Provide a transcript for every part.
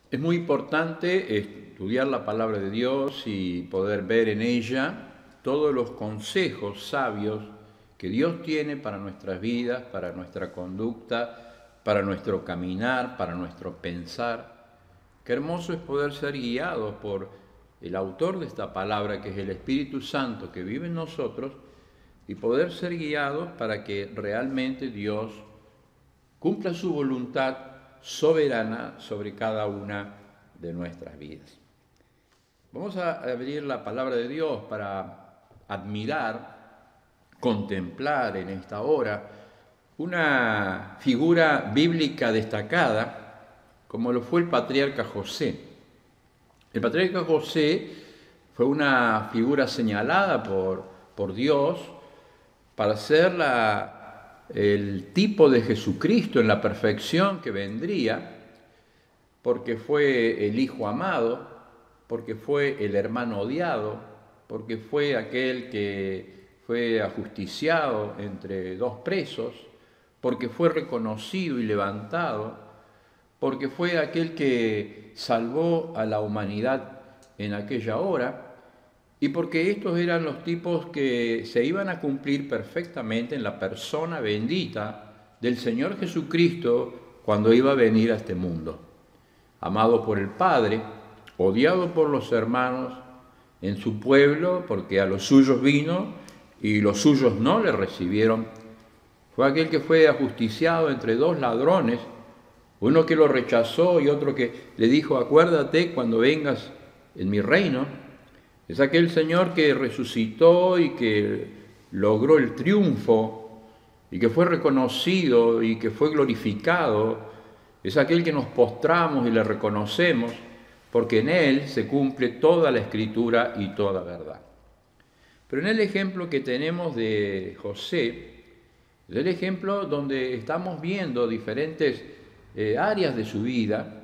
Es muy importante estudiar la palabra de Dios y poder ver en ella todos los consejos sabios que Dios tiene para nuestras vidas, para nuestra conducta, para nuestro caminar, para nuestro pensar. Qué hermoso es poder ser guiados por el autor de esta palabra, que es el Espíritu Santo que vive en nosotros, y poder ser guiados para que realmente Dios cumpla su voluntad soberana sobre cada una de nuestras vidas. Vamos a abrir la palabra de Dios para admirar, contemplar en esta hora una figura bíblica destacada como lo fue el patriarca José. El patriarca José fue una figura señalada por Dios para ser el tipo de Jesucristo en la perfección que vendría, porque fue el hijo amado, porque fue el hermano odiado, porque fue aquel que fue ajusticiado entre dos presos, porque fue reconocido y levantado, porque fue aquel que salvó a la humanidad en aquella hora, y porque estos eran los tipos que se iban a cumplir perfectamente en la persona bendita del Señor Jesucristo cuando iba a venir a este mundo. Amado por el Padre, odiado por los hermanos en su pueblo, porque a los suyos vino y los suyos no le recibieron. Fue aquel que fue ajusticiado entre dos ladrones, uno que lo rechazó y otro que le dijo: acuérdate cuando vengas en mi reino. Es aquel Señor que resucitó y que logró el triunfo y que fue reconocido y que fue glorificado. Es aquel que nos postramos y le reconocemos porque en Él se cumple toda la Escritura y toda verdad. Pero en el ejemplo que tenemos de José, es el ejemplo donde estamos viendo diferentes áreas de su vida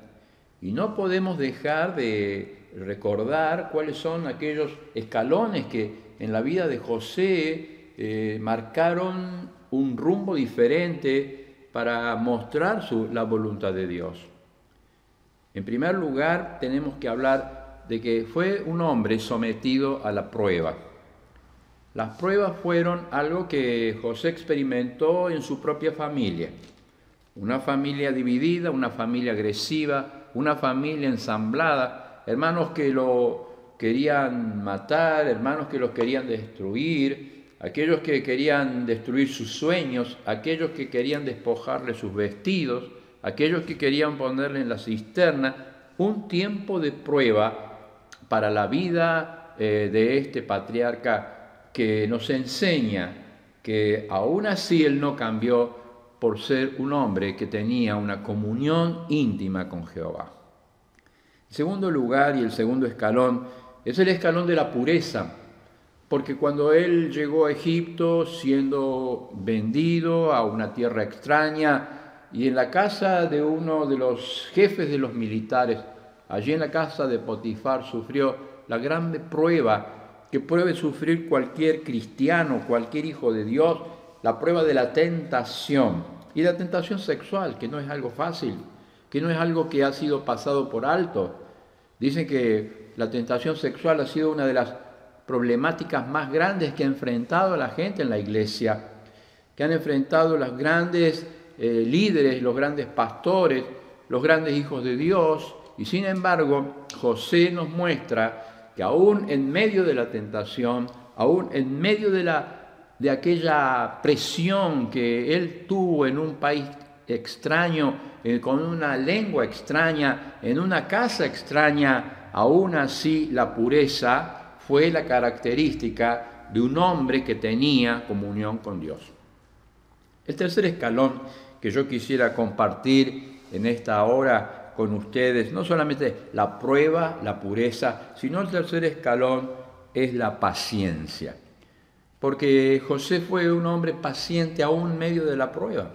y no podemos dejar de recordar cuáles son aquellos escalones que en la vida de José marcaron un rumbo diferente para mostrar la voluntad de Dios. En primer lugar, tenemos que hablar de que fue un hombre sometido a la prueba. Las pruebas fueron algo que José experimentó en su propia familia. Una familia dividida, una familia agresiva, una familia ensamblada, hermanos que lo querían matar, hermanos que los querían destruir, aquellos que querían destruir sus sueños, aquellos que querían despojarle sus vestidos, aquellos que querían ponerle en la cisterna. Un tiempo de prueba para la vida de este patriarca que nos enseña que aún así él no cambió por ser un hombre que tenía una comunión íntima con Jehová. El segundo lugar y el segundo escalón es el escalón de la pureza, porque cuando él llegó a Egipto siendo vendido a una tierra extraña y en la casa de uno de los jefes de los militares, allí en la casa de Potifar, sufrió la grande prueba que puede sufrir cualquier cristiano, cualquier hijo de Dios, la prueba de la tentación, y la tentación sexual, que no es algo fácil, que no es algo que ha sido pasado por alto. Dicen que la tentación sexual ha sido una de las problemáticas más grandes que ha enfrentado a la gente en la iglesia, que han enfrentado los grandes líderes, los grandes pastores, los grandes hijos de Dios, y sin embargo José nos muestra que aún en medio de la tentación, aún en medio de aquella presión que él tuvo en un país extraño, con una lengua extraña, en una casa extraña, aún así la pureza fue la característica de un hombre que tenía comunión con Dios. El tercer escalón que yo quisiera compartir en esta hora con ustedes, no solamente la prueba, la pureza, sino el tercer escalón es la paciencia. Porque José fue un hombre paciente aún en medio de la prueba.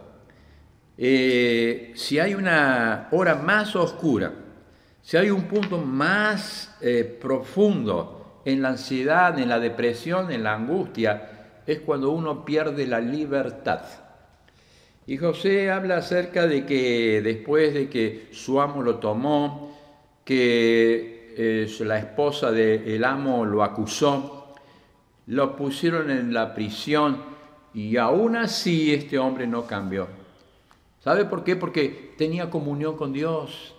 Si hay una hora más oscura, si hay un punto más profundo en la ansiedad, en la depresión, en la angustia, es cuando uno pierde la libertad. Y José habla acerca de que después de que su amo lo tomó, que la esposa del amo lo acusó, lo pusieron en la prisión y aún así este hombre no cambió. ¿Sabe por qué? Porque tenía comunión con Dios.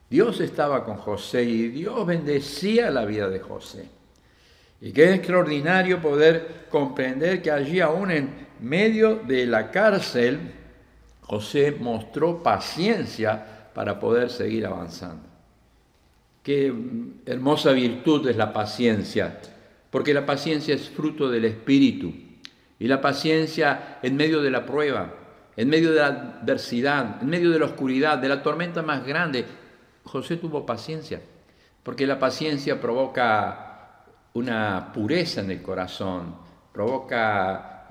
Dios estaba con José y Dios bendecía la vida de José. Y qué extraordinario poder comprender que allí aún en medio de la cárcel, José mostró paciencia para poder seguir avanzando. Qué hermosa virtud es la paciencia, porque la paciencia es fruto del Espíritu. Y la paciencia en medio de la prueba, en medio de la adversidad, en medio de la oscuridad, de la tormenta más grande, José tuvo paciencia, porque la paciencia provoca una pureza en el corazón, provoca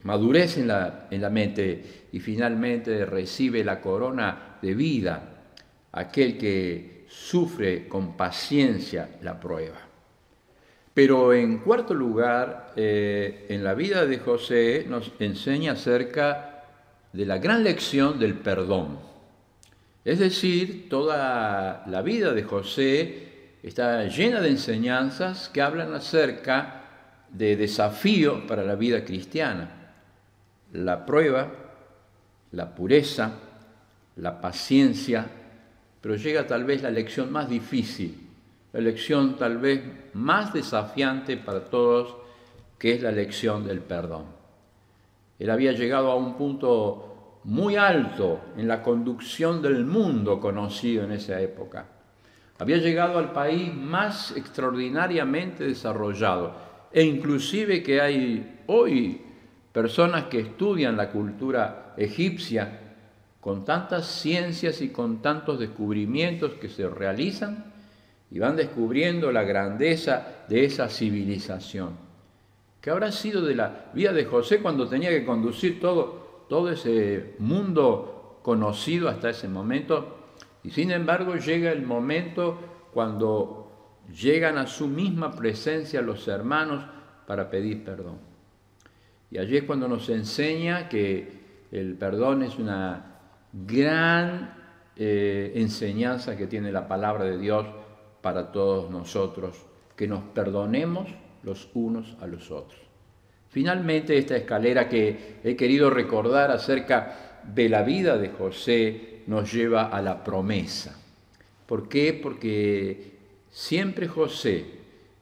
madurez en la mente y finalmente recibe la corona de vida aquel que sufre con paciencia la prueba. Pero en cuarto lugar, en la vida de José nos enseña acerca de la gran lección del perdón. Es decir, toda la vida de José está llena de enseñanzas que hablan acerca de desafíos para la vida cristiana. La prueba, la pureza, la paciencia, pero llega tal vez la lección más difícil, la lección tal vez más desafiante para todos, que es la lección del perdón. Él había llegado a un punto muy alto en la conducción del mundo conocido en esa época. Había llegado al país más extraordinariamente desarrollado, e inclusive que hay hoy personas que estudian la cultura egipcia con tantas ciencias y con tantos descubrimientos que se realizan y van descubriendo la grandeza de esa civilización. ¿Qué habrá sido de la vida de José cuando tenía que conducir todo ese mundo conocido hasta ese momento? Y sin embargo llega el momento cuando llegan a su misma presencia los hermanos para pedir perdón. Y allí es cuando nos enseña que el perdón es una gran enseñanza que tiene la palabra de Dios para todos nosotros, que nos perdonemos los unos a los otros. Finalmente, esta escalera que he querido recordar acerca de la vida de José nos lleva a la promesa. ¿Por qué? Porque siempre José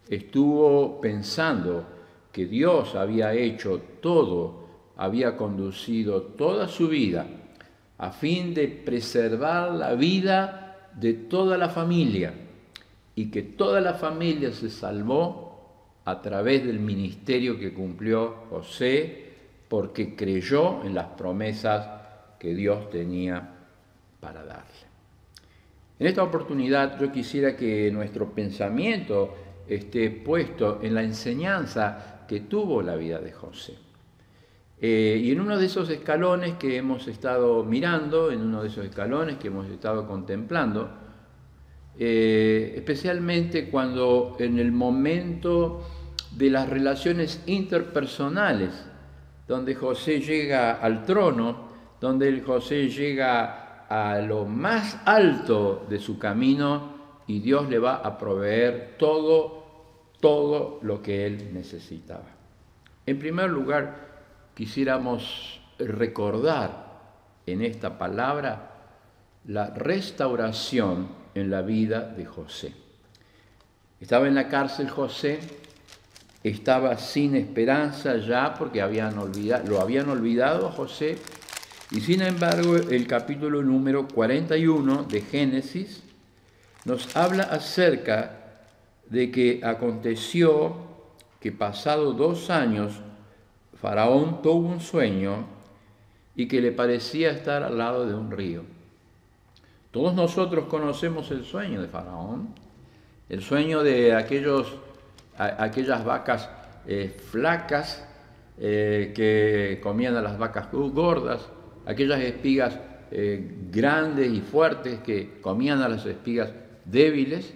estuvo pensando que Dios había hecho todo, había conducido toda su vida a fin de preservar la vida de toda la familia y que toda la familia se salvó a través del ministerio que cumplió José, porque creyó en las promesas que Dios tenía para darle. En esta oportunidad yo quisiera que nuestro pensamiento esté puesto en la enseñanza que tuvo la vida de José. Y en uno de esos escalones que hemos estado mirando, en uno de esos escalones que hemos estado contemplando, especialmente cuando en el momento de las relaciones interpersonales, donde José llega al trono, donde José llega a lo más alto de su camino y Dios le va a proveer todo lo que él necesitaba. En primer lugar, quisiéramos recordar en esta palabra la restauración en la vida de José. Estaba en la cárcel José, estaba sin esperanza ya porque lo habían olvidado a José, y sin embargo el capítulo número 41 de Génesis nos habla acerca de que aconteció que pasado 2 años Faraón tuvo un sueño y que le parecía estar al lado de un río. Todos nosotros conocemos el sueño de Faraón, el sueño de aquellas vacas flacas que comían a las vacas gordas, aquellas espigas grandes y fuertes que comían a las espigas débiles,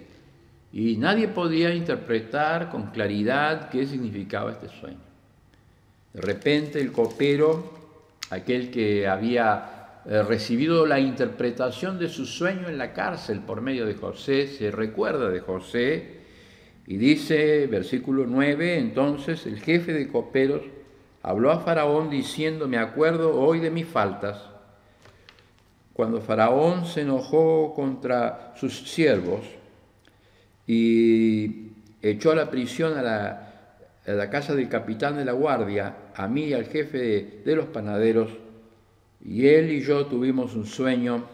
y nadie podía interpretar con claridad qué significaba este sueño. De repente el copero, aquel que había recibido la interpretación de su sueño en la cárcel por medio de José, se recuerda de José y dice, versículo 9, entonces el jefe de coperos habló a Faraón diciendo, me acuerdo hoy de mis faltas. Cuando Faraón se enojó contra sus siervos y echó a la prisión a la casa del capitán de la guardia, a mí y al jefe de los panaderos, y él y yo tuvimos un sueño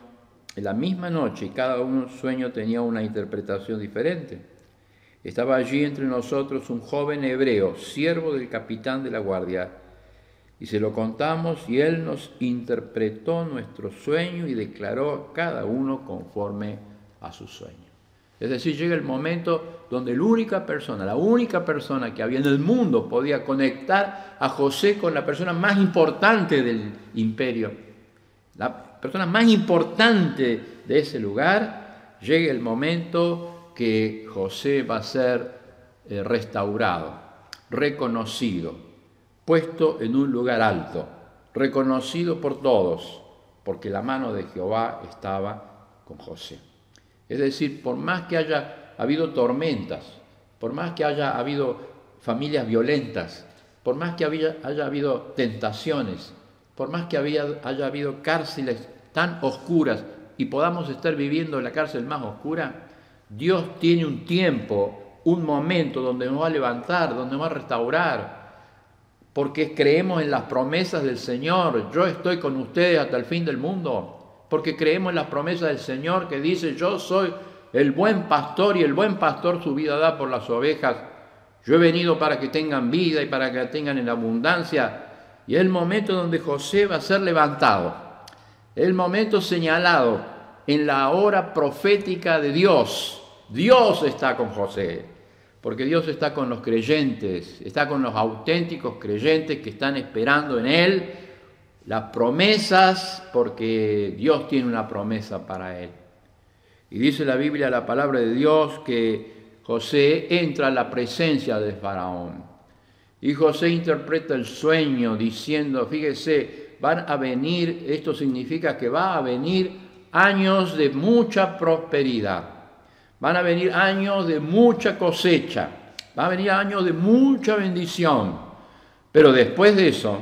en la misma noche, y cada uno sueño tenía una interpretación diferente. Estaba allí entre nosotros un joven hebreo, siervo del capitán de la guardia, y se lo contamos, y él nos interpretó nuestro sueño y declaró cada uno conforme a su sueño. Es decir, llega el momento donde la única persona que había en el mundo podía conectar a José con la persona más importante del imperio, la persona más importante de ese lugar. Llega el momento que José va a ser restaurado, reconocido, puesto en un lugar alto, reconocido por todos, porque la mano de Jehová estaba con José. Es decir, por más que haya habido tormentas, por más que haya habido familias violentas, por más que haya habido tentaciones, por más que haya habido cárceles tan oscuras y podamos estar viviendo en la cárcel más oscura, Dios tiene un tiempo, un momento donde nos va a levantar, donde nos va a restaurar, porque creemos en las promesas del Señor. Yo estoy con ustedes hasta el fin del mundo. Porque creemos en las promesas del Señor que dice, yo soy el buen pastor y el buen pastor su vida da por las ovejas. Yo he venido para que tengan vida y para que la tengan en abundancia. Y es el momento donde José va a ser levantado. Es el momento señalado en la hora profética de Dios. Dios está con José, porque Dios está con los creyentes, está con los auténticos creyentes que están esperando en Él las promesas, porque Dios tiene una promesa para él. Y dice la Biblia, la palabra de Dios, que José entra a la presencia de Faraón. Y José interpreta el sueño diciendo, fíjese, van a venir, esto significa que va a venir años de mucha prosperidad. Van a venir años de mucha cosecha. Van a venir años de mucha bendición. Pero después de eso,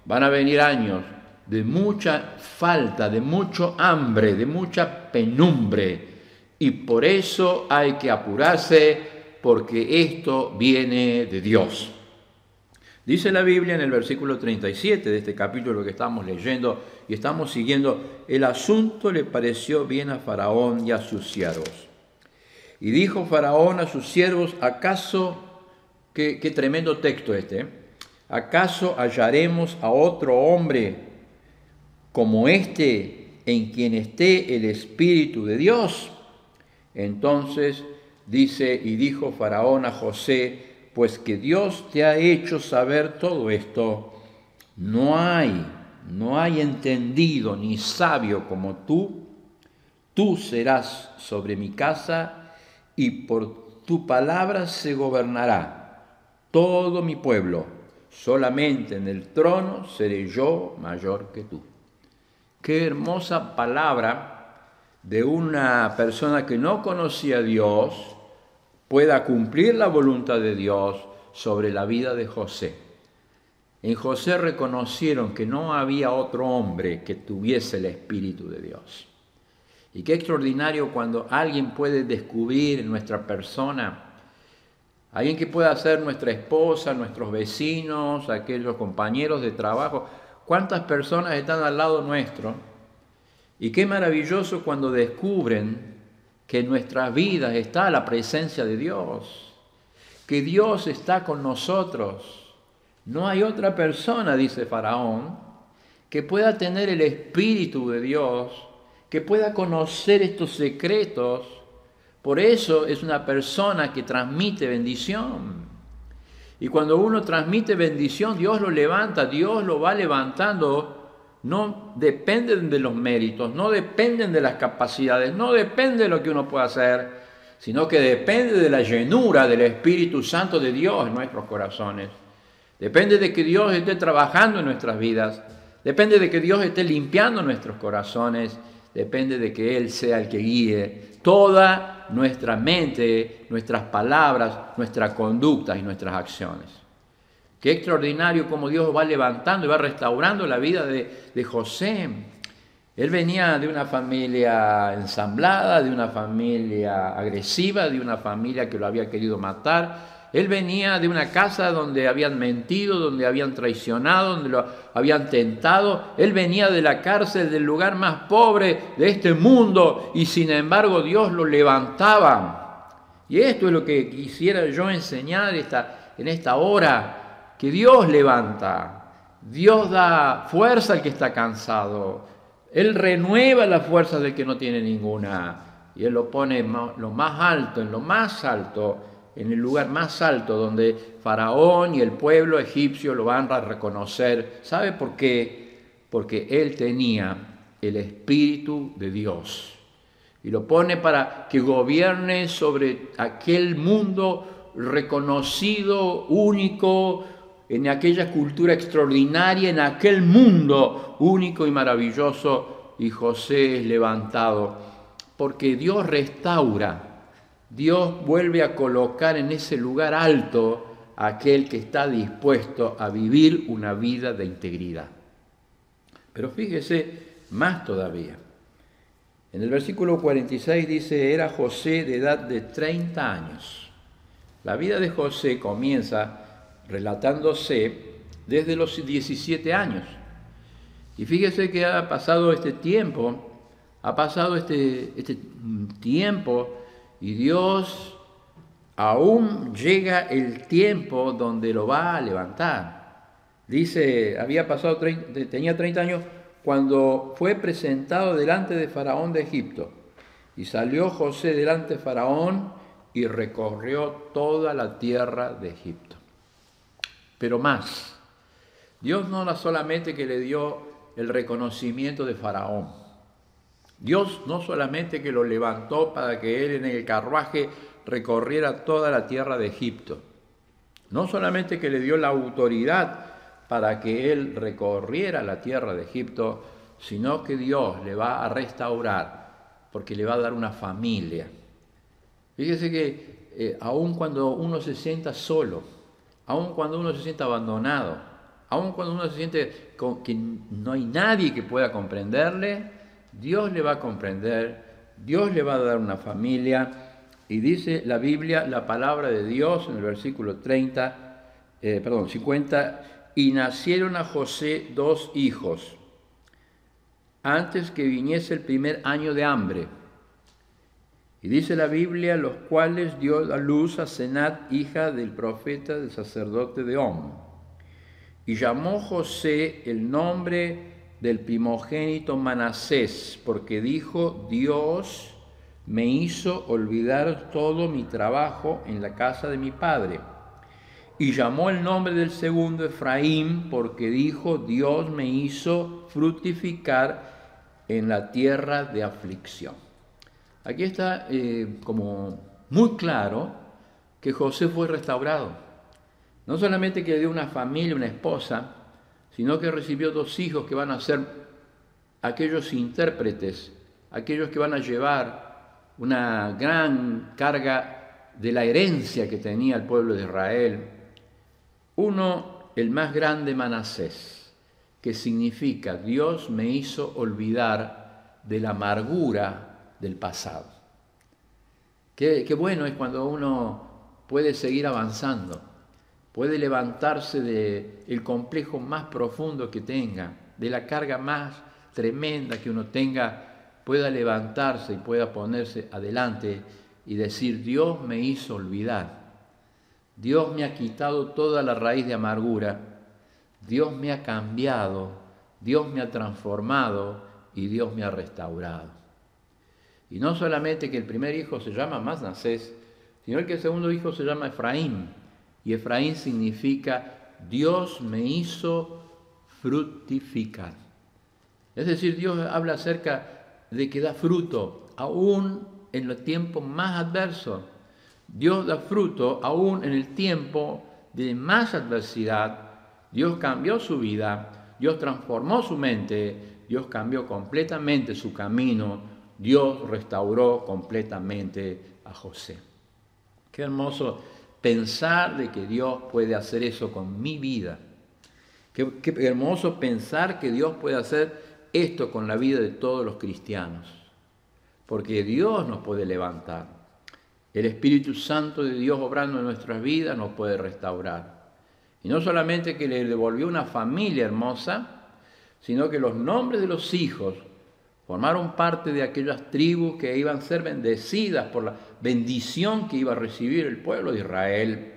van a venir años de mucha falta, de mucho hambre, de mucha penumbre. Y por eso hay que apurarse, porque esto viene de Dios. Dice la Biblia en el versículo 37 de este capítulo que estamos leyendo y estamos siguiendo, el asunto le pareció bien a Faraón y a sus siervos. Y dijo Faraón a sus siervos, ¿acaso, qué tremendo texto ¿acaso hallaremos a otro hombre como este en quien esté el Espíritu de Dios? Entonces dice, y dijo Faraón a José, pues que Dios te ha hecho saber todo esto, no hay entendido ni sabio como tú serás sobre mi casa y por tu palabra se gobernará todo mi pueblo. Solamente en el trono seré yo mayor que tú. Qué hermosa palabra de una persona que no conocía a Dios pueda cumplir la voluntad de Dios sobre la vida de José. En José reconocieron que no había otro hombre que tuviese el Espíritu de Dios. Y qué extraordinario cuando alguien puede descubrir en nuestra persona, alguien que pueda ser nuestra esposa, nuestros vecinos, aquellos compañeros de trabajo. ¿Cuántas personas están al lado nuestro? Y qué maravilloso cuando descubren que en nuestras vidas está la presencia de Dios, que Dios está con nosotros. No hay otra persona, dice Faraón, que pueda tener el Espíritu de Dios, que pueda conocer estos secretos. Por eso es una persona que transmite bendición. Y cuando uno transmite bendición, Dios lo levanta, Dios lo va levantando. No dependen de los méritos, no dependen de las capacidades, no depende de lo que uno pueda hacer, sino que depende de la llenura del Espíritu Santo de Dios en nuestros corazones. Depende de que Dios esté trabajando en nuestras vidas. Depende de que Dios esté limpiando nuestros corazones, depende de que Él sea el que guíe toda nuestra mente, nuestras palabras, nuestras conductas y nuestras acciones. Qué extraordinario cómo Dios va levantando y va restaurando la vida de José. Él venía de una familia ensamblada, de una familia agresiva, de una familia que lo había querido matar. Él venía de una casa donde habían mentido, donde habían traicionado, donde lo habían tentado. Él venía de la cárcel, del lugar más pobre de este mundo, y sin embargo Dios lo levantaba. Y esto es lo que quisiera yo enseñar en esta hora, que Dios levanta. Dios da fuerza al que está cansado. Él renueva las fuerzas del que no tiene ninguna. Y Él lo pone en lo más alto, en lo más alto, en el lugar más alto, donde Faraón y el pueblo egipcio lo van a reconocer. ¿Sabe por qué? Porque él tenía el Espíritu de Dios. Y lo pone para que gobierne sobre aquel mundo reconocido, único, en aquella cultura extraordinaria, en aquel mundo único y maravilloso. Y José es levantado, porque Dios restaura. Dios vuelve a colocar en ese lugar alto a aquel que está dispuesto a vivir una vida de integridad. Pero fíjese más todavía. En el versículo 46 dice, era José de edad de 30 años. La vida de José comienza relatándose desde los 17 años. Y fíjese que ha pasado este tiempo, y Dios aún llega el tiempo donde lo va a levantar. Dice, tenía 30 años cuando fue presentado delante de Faraón de Egipto. Y salió José delante de Faraón y recorrió toda la tierra de Egipto. Pero más, Dios no solamente que le dio el reconocimiento de Faraón. Dios no solamente que lo levantó para que él en el carruaje recorriera toda la tierra de Egipto. No solamente que le dio la autoridad para que él recorriera la tierra de Egipto, sino que Dios le va a restaurar, porque le va a dar una familia. Fíjese que aun cuando uno se sienta solo, aun cuando uno se sienta abandonado, aun cuando uno se siente que no hay nadie que pueda comprenderle, Dios le va a comprender, Dios le va a dar una familia. Y dice la Biblia, la palabra de Dios en el versículo 50, y nacieron a José 2 hijos, antes que viniese el primer año de hambre. Y dice la Biblia, los cuales dio a luz a Senat, hija del profeta del sacerdote de On. Y llamó José el nombre del primogénito Manasés, porque dijo, Dios me hizo olvidar todo mi trabajo en la casa de mi padre. Y llamó el nombre del segundo Efraín, porque dijo, Dios me hizo fructificar en la tierra de aflicción. Aquí está como muy claro que José fue restaurado. No solamente que le dio una familia, una esposa, sino que recibió 2 hijos que van a ser aquellos intérpretes, aquellos que van a llevar una gran carga de la herencia que tenía el pueblo de Israel. Uno, el más grande, Manasés, que significa Dios me hizo olvidar de la amargura del pasado. Qué bueno es cuando uno puede seguir avanzando, puede levantarse del complejo más profundo que tenga, de la carga más tremenda que uno tenga, pueda levantarse y pueda ponerse adelante y decir, Dios me hizo olvidar. Dios me ha quitado toda la raíz de amargura, Dios me ha cambiado, Dios me ha transformado y Dios me ha restaurado. Y no solamente que el primer hijo se llama Manasés, sino que el segundo hijo se llama Efraín. Y Efraín significa Dios me hizo fructificar. Es decir, Dios habla acerca de que da fruto aún en los tiempos más adversos. Dios da fruto aún en el tiempo de más adversidad. Dios cambió su vida, Dios transformó su mente, Dios cambió completamente su camino, Dios restauró completamente a José. Qué hermoso pensar de que Dios puede hacer eso con mi vida. Qué hermoso pensar que Dios puede hacer esto con la vida de todos los cristianos. Porque Dios nos puede levantar. El Espíritu Santo de Dios obrando en nuestras vidas nos puede restaurar. Y no solamente que le devolvió una familia hermosa, sino que los nombres de los hijos formaron parte de aquellas tribus que iban a ser bendecidas por la bendición que iba a recibir el pueblo de Israel.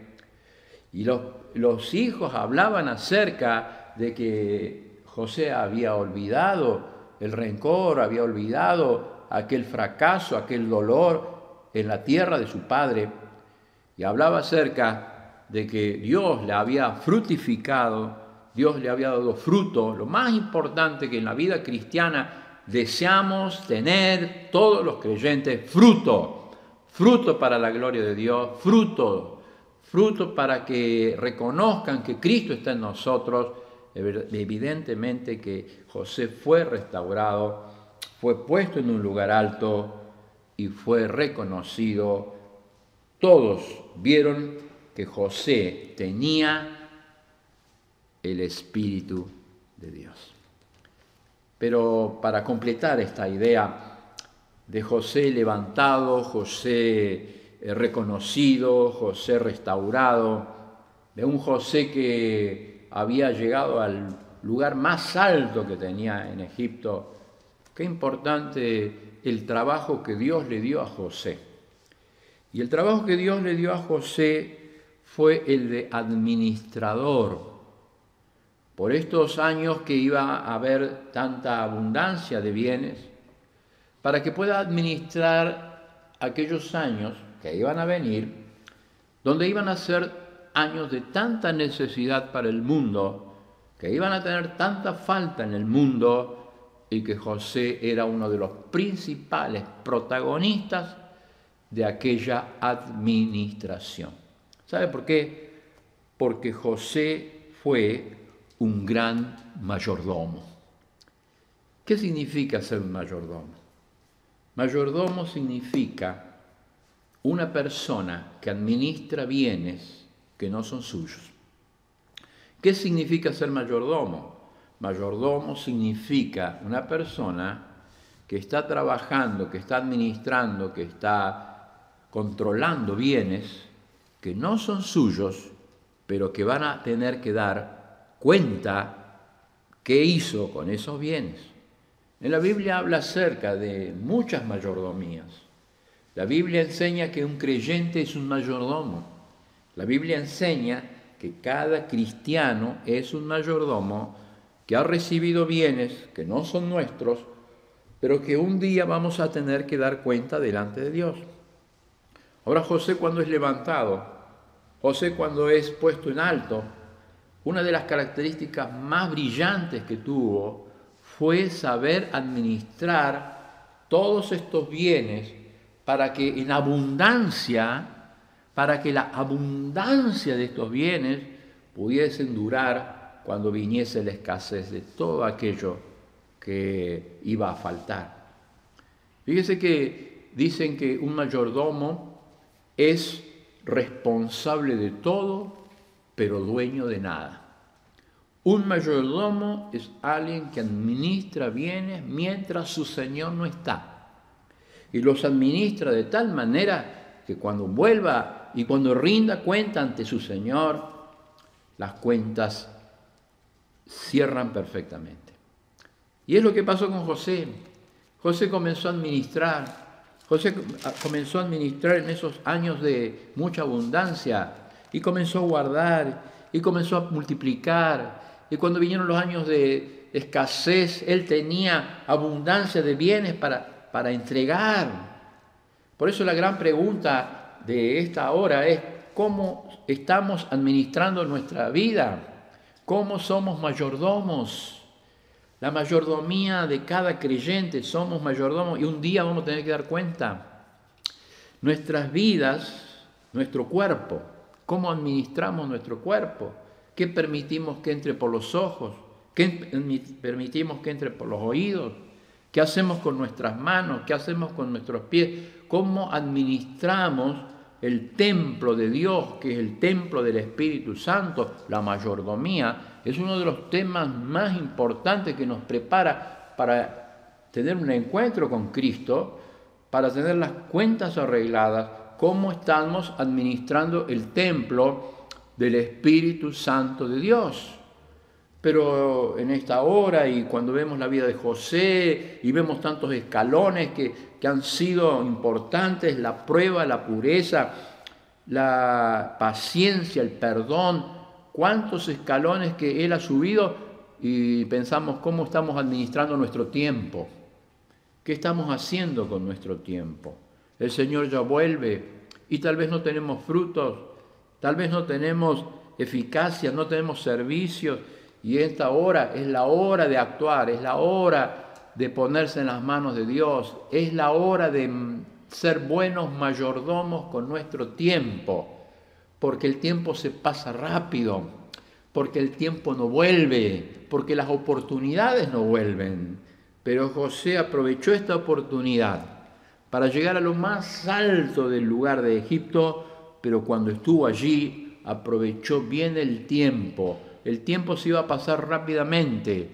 Y los hijos hablaban acerca de que José había olvidado el rencor, había olvidado aquel fracaso, aquel dolor en la tierra de su padre. Y hablaba acerca de que Dios le había fructificado, Dios le había dado fruto. Lo más importante que en la vida cristiana deseamos tener todos los creyentes, fruto para la gloria de Dios, fruto para que reconozcan que Cristo está en nosotros. Evidentemente que José fue restaurado, fue puesto en un lugar alto y fue reconocido. Todos vieron que José tenía el Espíritu de Dios. Pero para completar esta idea de José levantado, José reconocido, José restaurado, de un José que había llegado al lugar más alto que tenía en Egipto. Qué importante el trabajo que Dios le dio a José. Y el trabajo que Dios le dio a José fue el de administrador. Por estos años que iba a haber tanta abundancia de bienes, para que pueda administrar aquellos años que iban a venir, donde iban a ser años de tanta necesidad para el mundo, que iban a tener tanta falta en el mundo, y que José era uno de los principales protagonistas de aquella administración. ¿Sabe por qué? Porque José fue un gran mayordomo. ¿Qué significa ser un mayordomo? Mayordomo significa una persona que administra bienes que no son suyos. ¿Qué significa ser mayordomo? Mayordomo significa una persona que está trabajando, que está administrando, que está controlando bienes que no son suyos, pero que van a tener que dar cuenta qué hizo con esos bienes. En la Biblia habla acerca de muchas mayordomías. La Biblia enseña que un creyente es un mayordomo. La Biblia enseña que cada cristiano es un mayordomo que ha recibido bienes que no son nuestros, pero que un día vamos a tener que dar cuenta delante de Dios. Ahora José, cuando es levantado, José cuando es puesto en alto, una de las características más brillantes que tuvo fue saber administrar todos estos bienes para que en abundancia, para que la abundancia de estos bienes pudiesen durar cuando viniese la escasez de todo aquello que iba a faltar. Fíjese que dicen que un mayordomo es responsable de todo, pero dueño de nada. Un mayordomo es alguien que administra bienes mientras su señor no está. Y los administra de tal manera que cuando vuelva y cuando rinda cuenta ante su señor, las cuentas cierran perfectamente. Y es lo que pasó con José. José comenzó a administrar. José comenzó a administrar en esos años de mucha abundancia y comenzó a guardar y comenzó a multiplicar. Y cuando vinieron los años de escasez, él tenía abundancia de bienes para entregar. Por eso la gran pregunta de esta hora es: ¿cómo estamos administrando nuestra vida? ¿Cómo somos mayordomos? La mayordomía de cada creyente, somos mayordomos y un día vamos a tener que dar cuenta. Nuestras vidas, nuestro cuerpo, ¿cómo administramos nuestro cuerpo? ¿Qué permitimos que entre por los ojos? ¿Qué permitimos que entre por los oídos? ¿Qué hacemos con nuestras manos? ¿Qué hacemos con nuestros pies? ¿Cómo administramos el templo de Dios, que es el templo del Espíritu Santo? La mayordomía es uno de los temas más importantes que nos prepara para tener un encuentro con Cristo, para tener las cuentas arregladas, cómo estamos administrando el templo del Espíritu Santo de Dios. Pero en esta hora y cuando vemos la vida de José y vemos tantos escalones que han sido importantes, la prueba, la pureza, la paciencia, el perdón, cuántos escalones que él ha subido, y pensamos cómo estamos administrando nuestro tiempo, qué estamos haciendo con nuestro tiempo. El Señor ya vuelve y tal vez no tenemos frutos, tal vez no tenemos eficacia, no tenemos servicios. Y esta hora es la hora de actuar, es la hora de ponerse en las manos de Dios, es la hora de ser buenos mayordomos con nuestro tiempo, porque el tiempo se pasa rápido, porque el tiempo no vuelve, porque las oportunidades no vuelven. Pero José aprovechó esta oportunidad para llegar a lo más alto del lugar de Egipto, pero cuando estuvo allí aprovechó bien el tiempo. El tiempo se iba a pasar rápidamente,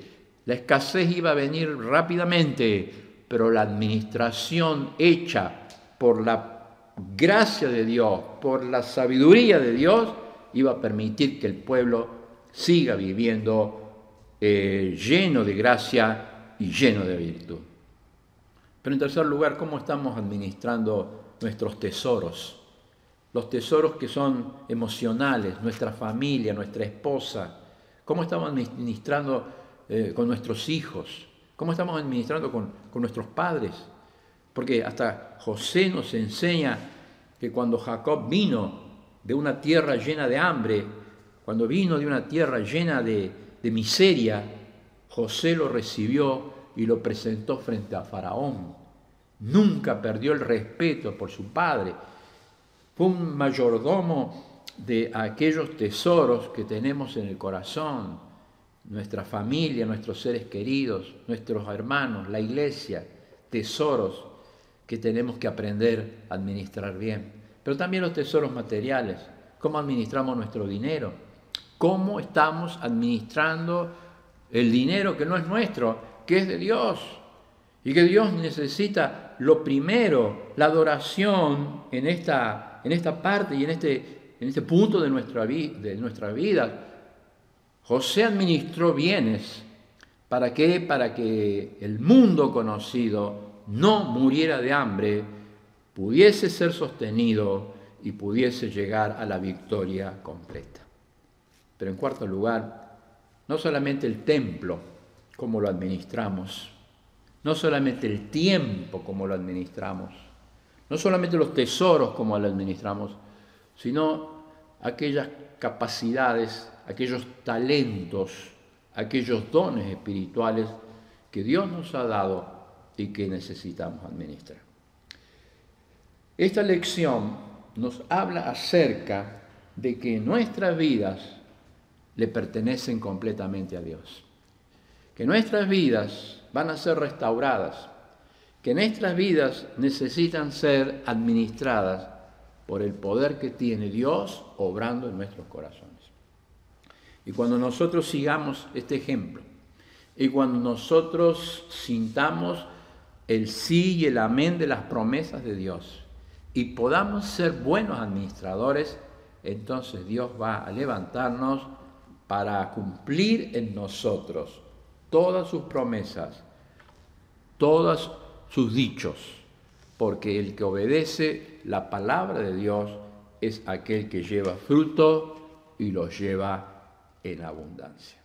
la escasez iba a venir rápidamente, pero la administración hecha por la gracia de Dios, por la sabiduría de Dios, iba a permitir que el pueblo siga viviendo lleno de gracia y lleno de virtud. Pero en tercer lugar, ¿cómo estamos administrando nuestros tesoros? Los tesoros que son emocionales, nuestra familia, nuestra esposa. ¿Cómo estamos administrando con nuestros hijos? ¿Cómo estamos administrando con nuestros padres? Porque hasta José nos enseña que cuando Jacob vino de una tierra llena de hambre, cuando vino de una tierra llena de miseria, José lo recibió y lo presentó frente a Faraón. Nunca perdió el respeto por su padre. Fue un mayordomo de aquellos tesoros que tenemos en el corazón, nuestra familia, nuestros seres queridos, nuestros hermanos, la iglesia, tesoros que tenemos que aprender a administrar bien. Pero también los tesoros materiales, cómo administramos nuestro dinero, cómo estamos administrando el dinero que no es nuestro, que es de Dios, y que Dios necesita lo primero, la adoración en esta parte y en este punto de nuestra vida. José administró bienes. ¿Para qué? Para que el mundo conocido no muriera de hambre, pudiese ser sostenido y pudiese llegar a la victoria completa. Pero en cuarto lugar, no solamente el templo, como lo administramos, no solamente el tiempo, como lo administramos, no solamente los tesoros, como lo administramos, sino aquellas capacidades, aquellos talentos, aquellos dones espirituales que Dios nos ha dado y que necesitamos administrar. Esta lección nos habla acerca de que nuestras vidas le pertenecen completamente a Dios, que nuestras vidas van a ser restauradas, que nuestras vidas necesitan ser administradas por el poder que tiene Dios obrando en nuestros corazones. Y cuando nosotros sigamos este ejemplo, y cuando nosotros sintamos el sí y el amén de las promesas de Dios, y podamos ser buenos administradores, entonces Dios va a levantarnos para cumplir en nosotros todas sus promesas, todos sus dichos, porque el que obedece la palabra de Dios es aquel que lleva fruto y lo lleva en abundancia.